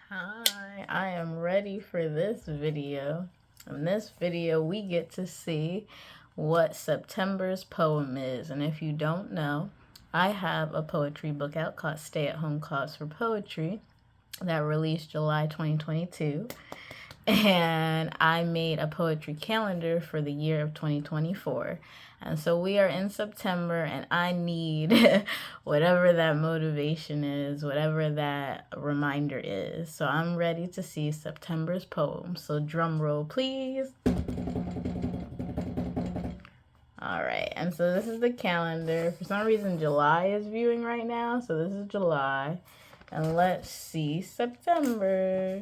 Hi, I am ready for this video. In this video, we get to see what September's poem is. And if you don't know, I have a poetry book out called Stay at Home Cause for Poetry that released July 2022. And I made a poetry calendar for the year of 2024. And so we are in September, and I need whatever that motivation is, whatever that reminder is. So I'm ready to see September's poem. So drum roll, please. All right, and so this is the calendar. For some reason, July is viewing right now. So this is July. And let's see September.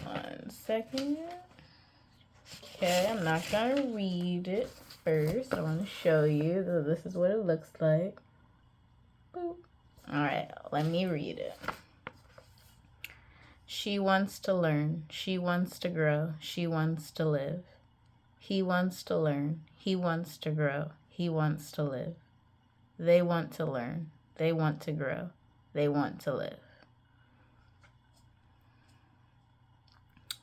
1 second. Okay, I'm not gonna read it first. I want to show you that this is what it looks like. Boop. All right, let me read it. She wants to learn. She wants to grow. She wants to live. He wants to learn. He wants to grow. He wants to live. They want to learn. They want to grow. They want to live.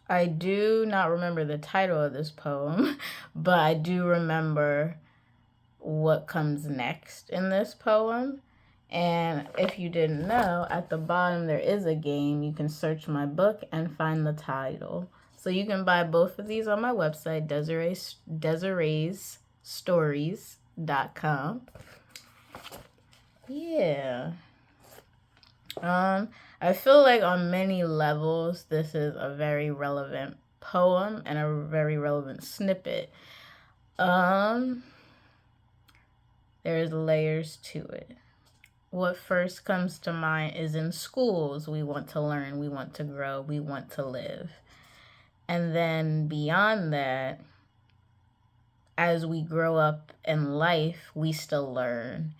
I do not remember the title of this poem, but I do remember what comes next in this poem. And if you didn't know, at the bottom there is a game. You can search my book and find the title. So you can buy both of these on my website, Desiree'sStories.com. Yeah. I feel like on many levels, this is a very relevant poem and a very relevant snippet. There's layers to it. What first comes to mind is in schools, we want to learn, we want to grow, we want to live. And then beyond that, as we grow up in life, we still learn.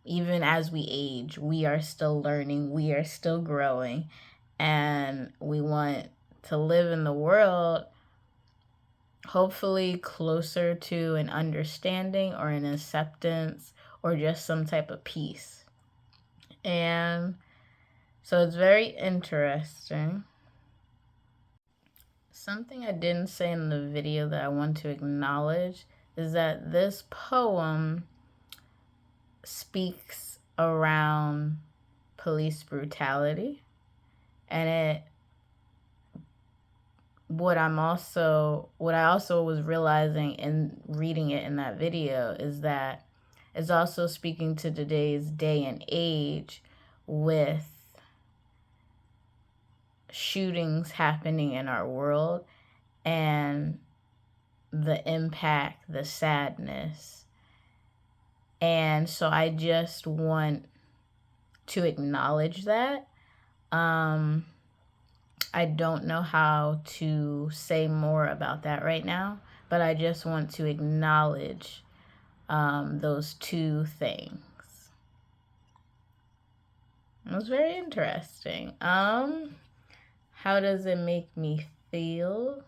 Even as we age, we are still learning, we are still growing, and we want to live in the world hopefully closer to an understanding or an acceptance or just some type of peace. And so it's very interesting. Something I didn't say in the video that I want to acknowledge is that this poem speaks around police brutality, and what I also was realizing in reading it in that video is that it's also speaking to today's day and age with shootings happening in our world and the impact, the sadness. And so I just want to acknowledge that. I don't know how to say more about that right now, but I just want to acknowledge those two things. It was very interesting. How does it make me feel?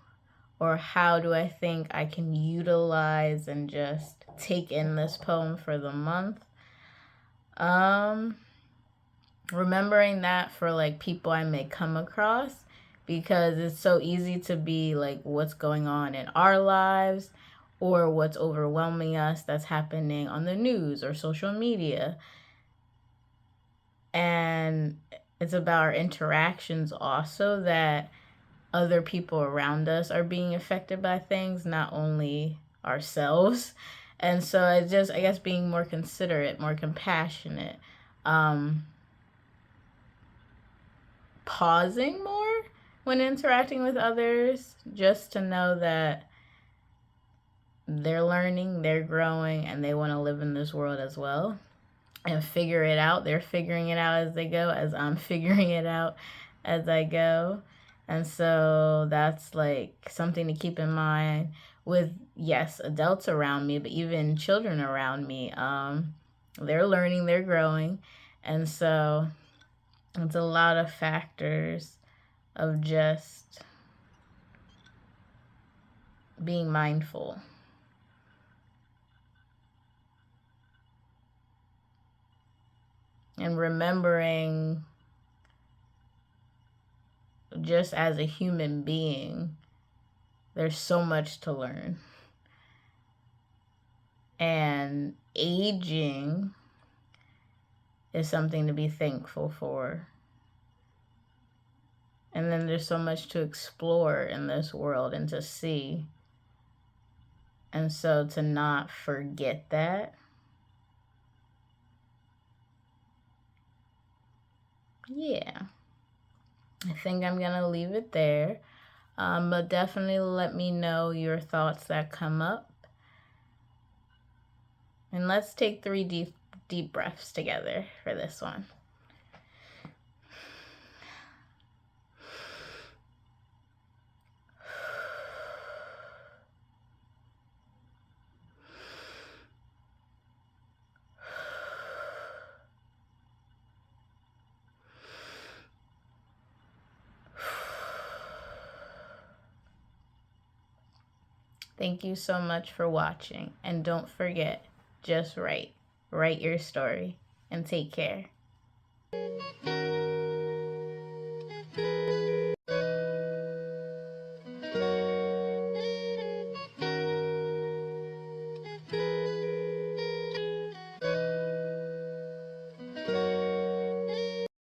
Or how do I think I can utilize and just take in this poem for the month? Remembering that for like people I may come across, because it's so easy to be like what's going on in our lives or what's overwhelming us that's happening on the news or social media. And it's about our interactions also, that other people around us are being affected by things, not only ourselves. And so it's just, I guess, being more considerate, more compassionate, pausing more when interacting with others, just to know that they're learning, they're growing, and they want to live in this world as well and figure it out. They're figuring it out as they go, as I'm figuring it out as I go. And so that's like something to keep in mind with, yes, adults around me, but even children around me. They're learning, they're growing. And so it's a lot of factors of just being mindful. and remembering just as a human being, there's so much to learn. And aging is something to be thankful for. And then there's so much to explore in this world and to see. And so to not forget that, yeah, I think I'm going to leave it there. But definitely let me know your thoughts that come up. And let's take 3 deep breaths together for this one. Thank you so much for watching. And don't forget, just write. Write your story. And take care.